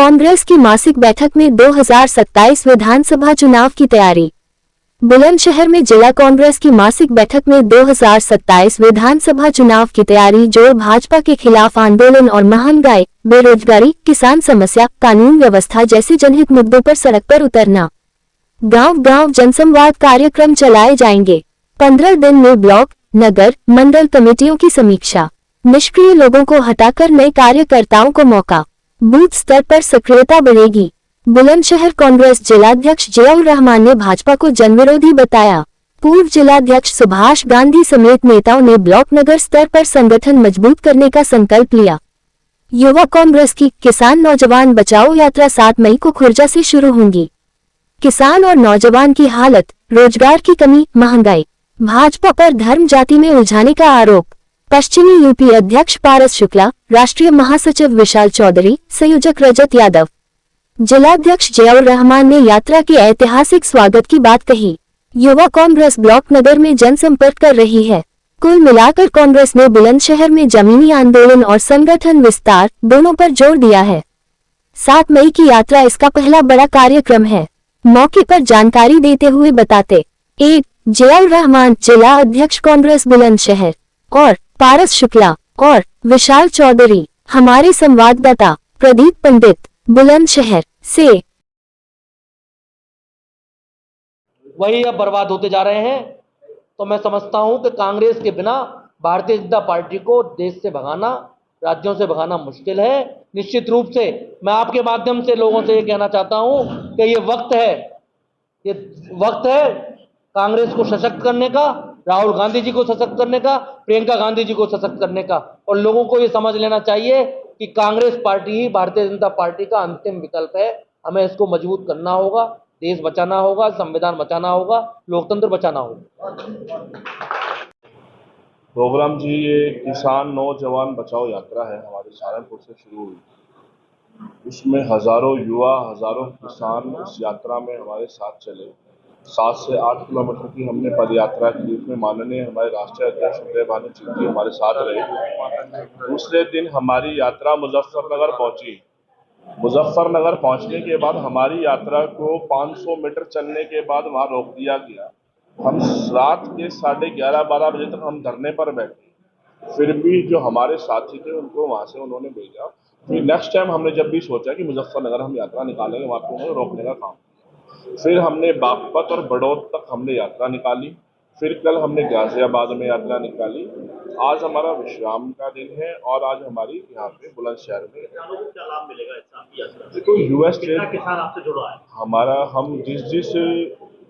कांग्रेस की मासिक बैठक में 2027 विधानसभा चुनाव की तैयारी। बुलंदशहर में जिला कांग्रेस की मासिक बैठक में 2027 विधानसभा चुनाव की तैयारी जोर। भाजपा के खिलाफ आंदोलन और महंगाई, बेरोजगारी, किसान समस्या, कानून व्यवस्था जैसे जनहित मुद्दों पर सड़क पर उतरना। गांव-गांव जनसंवाद कार्यक्रम चलाए जाएंगे। 15 दिन में ब्लॉक, नगर, मंडल कमेटियों की समीक्षा। निष्क्रिय लोगों को हटाकर नए कार्यकर्ताओं को मौका। बूथ स्तर पर सक्रियता बढ़ेगी। बुलंदशहर कांग्रेस जिलाध्यक्ष जियाउर रहमान ने भाजपा को जनविरोधी बताया। पूर्व जिलाध्यक्ष सुभाष गांधी समेत नेताओं ने ब्लॉक नगर स्तर पर संगठन मजबूत करने का संकल्प लिया। युवा कांग्रेस की किसान नौजवान बचाओ यात्रा 7 मई को खुर्जा से शुरू होगी। किसान और नौजवान की हालत, रोजगार की कमी, महंगाई, भाजपा पर धर्म जाति में उलझाने का आरोप। पश्चिमी यूपी अध्यक्ष पारस शुक्ला, राष्ट्रीय महासचिव विशाल चौधरी, संयोजक रजत यादव। जिलाध्यक्ष जियाउर रहमान ने यात्रा के ऐतिहासिक स्वागत की बात कही। युवा कांग्रेस ब्लॉक नगर में जनसंपर्क कर रही है। कुल मिलाकर कांग्रेस ने बुलंदशहर में जमीनी आंदोलन और संगठन विस्तार दोनों पर जोर दिया है। 7 मई की यात्रा इसका पहला बड़ा कार्यक्रम है। मौके पर जानकारी देते हुए बताते 1 जियाउर रहमान जिला अध्यक्ष कांग्रेस बुलंदशहर और पारस शुक्ला और विशाल चौधरी। हमारे संवाददाता प्रदीप पंडित बुलंदशहर से। वही अब बर्बाद होते जा रहे हैं। तो मैं समझता हूं कि कांग्रेस के बिना भारतीय जनता पार्टी को देश से भगाना, राज्यों से भगाना मुश्किल है। निश्चित रूप से मैं आपके माध्यम से लोगों से ये कहना चाहता हूं कि ये वक्त है कांग्रेस को सशक्त करने का, राहुल गांधी जी को सशक्त करने का, प्रियंका गांधी जी को सशक्त करने का। और लोगों को ये समझ लेना चाहिए कि कांग्रेस पार्टी ही भारतीय जनता पार्टी का अंतिम विकल्प है। हमें इसको मजबूत करना होगा, देश बचाना होगा, संविधान बचाना होगा, लोकतंत्र बचाना होगा। प्रोग्राम जी, ये किसान नौजवान बचाओ यात्रा है, हमारे सहारनपुर से शुरू हुई। इसमें हजारों युवा, हजारों किसान इस यात्रा में हमारे साथ चले। 7 से 8 किलोमीटर की हमने पद यात्रा की। उसमें माननीय हमारे राष्ट्रीय अध्यक्ष उदय भानु जी हमारे साथ रहे। दूसरे दिन हमारी यात्रा मुजफ्फरनगर पहुंची। मुजफ्फरनगर पहुंचने के बाद हमारी यात्रा को 500 मीटर चलने के बाद वहां रोक दिया गया। हम रात के 11:30-12 बजे तक हम धरने पर बैठे। फिर भी जो हमारे साथी थे उनको वहां से उन्होंने भेजा। फिर नेक्स्ट टाइम हमने जब भी सोचा कि मुजफ्फरनगर हम यात्रा निकालेंगे, वहां पर उन्होंने रोकने का काम। फिर हमने बागपत और बड़ौद तक हमने यात्रा निकाली। फिर कल हमने गाजियाबाद में यात्रा निकाली। आज हमारा विश्राम का दिन है और आज हमारी यहाँ पे बुलंदशहर में क्या लाभ मिलेगा इस यात्रा से? देखो, यूएस ट्रेड किसान आपसे जुड़ा है हमारा। हम जिस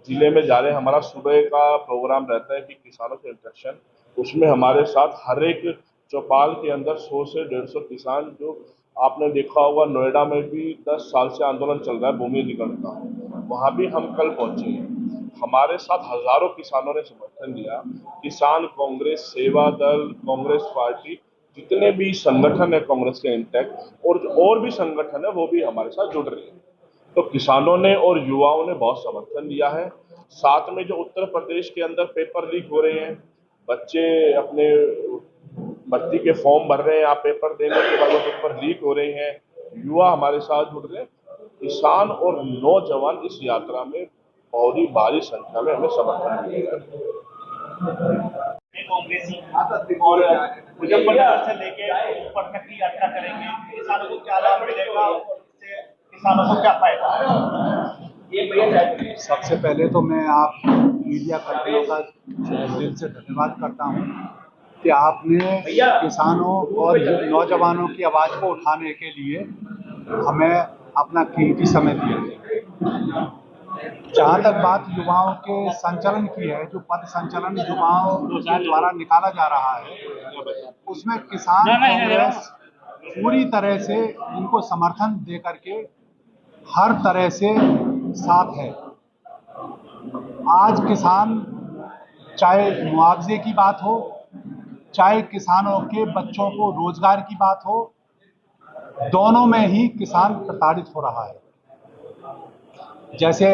जिले में जा रहे हैं, हमारा सुबह का प्रोग्राम रहता है कि किसानों से इंटरेक्शन। उसमें हमारे साथ हर एक चौपाल के अंदर 100 से 150 किसान, जो आपने देखा होगा नोएडा में भी 10 साल से आंदोलन चल रहा है भूमि अधिग्रहण का, वहां भी हम कल पहुंचे। हमारे साथ हजारों किसानों ने समर्थन दिया। किसान कांग्रेस, सेवा दल, कांग्रेस पार्टी, जितने भी संगठन है कांग्रेस के इंटैक्ट और भी संगठन है, वो भी हमारे साथ जुड़ रहे हैं। तो किसानों ने और युवाओं ने बहुत समर्थन दिया है। साथ में जो उत्तर प्रदेश के अंदर पेपर लीक हो रहे हैं, बच्चे अपने भर्ती के फॉर्म भर रहे हैं, आप पेपर देने के बाद वो पेपर लीक हो रहे हैं, युवा हमारे साथ जुड़ रहे हैं। किसान और नौजवान इस यात्रा में बहुत ही भारी संख्या में हमें समर्थन मिलेगा। और मुजफ्फरनगर से लेके ऊपर तक की यात्रा करेंगे, किसानों को क्या लाभ मिलेगा, किसानों को क्या फायदा? सबसे पहले तो मैं आप मीडिया कर्मियों का दिल से धन्यवाद करता हूं कि आपने किसानों और नौजवानों की आवाज़ को उठाने के लिए हमें अपना कीमती समय दिया। जहाँ तक बात युवाओं के संचलन की है, जो पद संचलन युवाओं द्वारा निकाला जा रहा है, उसमें किसान कांग्रेस पूरी तरह से इनको समर्थन दे करके हर तरह से साथ है। आज किसान, चाहे मुआवजे की बात हो, चाहे किसानों के बच्चों को रोजगार की बात हो, दोनों में ही किसान प्रताड़ित हो रहा है। जैसे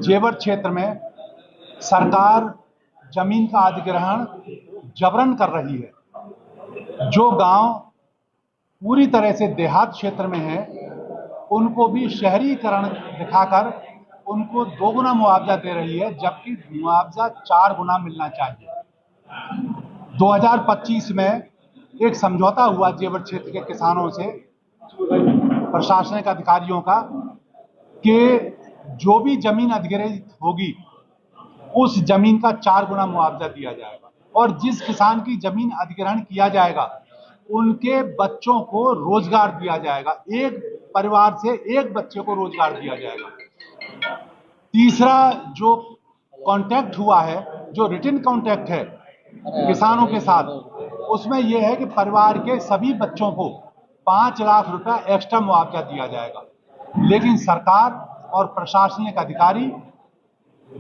जेवर क्षेत्र में सरकार जमीन का अधिग्रहण जबरन कर रही है। जो गांव पूरी तरह से देहात क्षेत्र में है, उनको भी शहरीकरण दिखाकर उनको 2 गुना मुआवजा दे रही है, जबकि मुआवजा 4 गुना मिलना चाहिए। 2025 में एक समझौता हुआ जेवर क्षेत्र के किसानों से, प्रशासनिक अधिकारियों का, कि जो भी जमीन अधिग्रहित होगी उस जमीन का 4 गुना मुआवजा दिया जाएगा, और जिस किसान की जमीन अधिग्रहण किया जाएगा उनके बच्चों को रोजगार दिया जाएगा, एक परिवार से एक बच्चे को रोजगार दिया जाएगा। तीसरा जो कॉन्ट्रैक्ट हुआ है, जो रिटन कॉन्ट्रैक्ट है किसानों के साथ, उसमें यह है कि परिवार के सभी बच्चों को 5 लाख रुपया एक्स्ट्रा मुआवजा दिया जाएगा। लेकिन सरकार और प्रशासनिक अधिकारी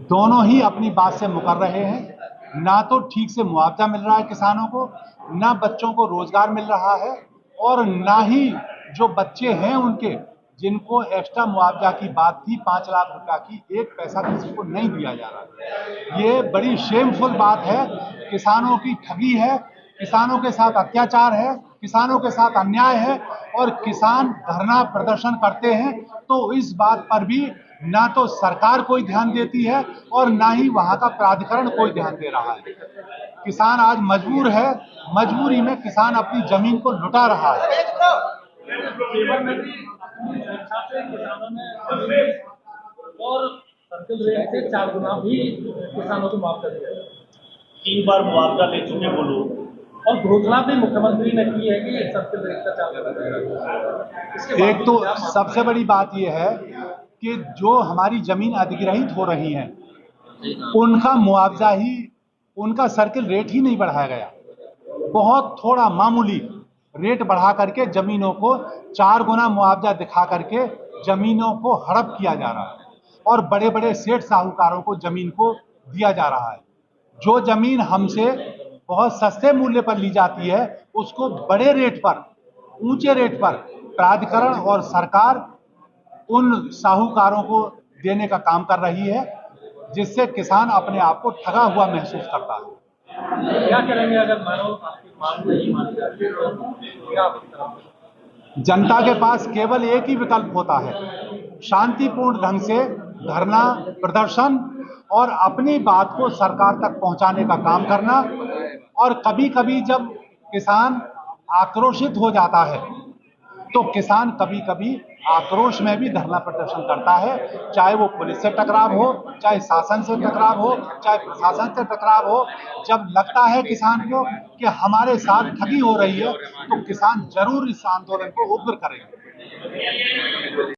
दोनों ही अपनी बात से मुकर रहे हैं। ना तो ठीक से मुआवजा मिल रहा है किसानों को, ना बच्चों को रोजगार मिल रहा है, और ना ही जो बच्चे हैं उनके, जिनको एक्स्ट्रा मुआवजा की बात थी 5 लाख रुपया की, एक पैसा किसी को नहीं दिया जा रहा है। ये बड़ी शेमफुल बात है, किसानों की ठगी है, किसानों के साथ अत्याचार है, किसानों के साथ अन्याय है, और किसान धरना प्रदर्शन करते हैं तो इस बात पर भी ना तो सरकार कोई ध्यान देती है और ना ही वहां का प्राधिकरण कोई ध्यान दे रहा है। किसान आज मजबूर है, मजबूरी में किसान अपनी जमीन को लुटा रहा है। और सर्किल रेट से 4 गुना भी किसानों को मुआवजा दिया। 3 बार मुआवजा ले चुके वो लोग, और घोषणा भी मुख्यमंत्री ने की है कि सर्किल रेट का 4 गुना। एक तो सबसे बड़ी बात यह है कि जो हमारी जमीन अधिग्रहित हो रही है उनका मुआवजा ही, उनका सर्किल रेट ही नहीं बढ़ाया गया। बहुत थोड़ा मामूली रेट बढ़ा करके जमीनों को 4 गुना मुआवजा दिखा करके जमीनों को हड़प किया जा रहा है, और बड़े बड़े सेठ साहूकारों को जमीन को दिया जा रहा है। जो जमीन हमसे बहुत सस्ते मूल्य पर ली जाती है उसको बड़े रेट पर, ऊंचे रेट पर प्राधिकरण और सरकार उन साहूकारों को देने का काम कर रही है, जिससे किसान अपने आप को ठगा हुआ महसूस करता है। क्या करेंगे अगर मानो आपकी मांग नहीं मानी जाती तो क्या होगा? जनता के पास केवल एक ही विकल्प होता है, शांतिपूर्ण ढंग से धरना प्रदर्शन और अपनी बात को सरकार तक पहुंचाने का काम करना। और कभी कभी जब किसान आक्रोशित हो जाता है तो किसान कभी कभी आक्रोश में भी धरना प्रदर्शन करता है, चाहे वो पुलिस से टकराव हो, चाहे शासन से टकराव हो, चाहे प्रशासन से टकराव हो। जब लगता है किसान को कि हमारे साथ ठगी हो रही है तो किसान जरूर इस आंदोलन को उग्र करेंगे।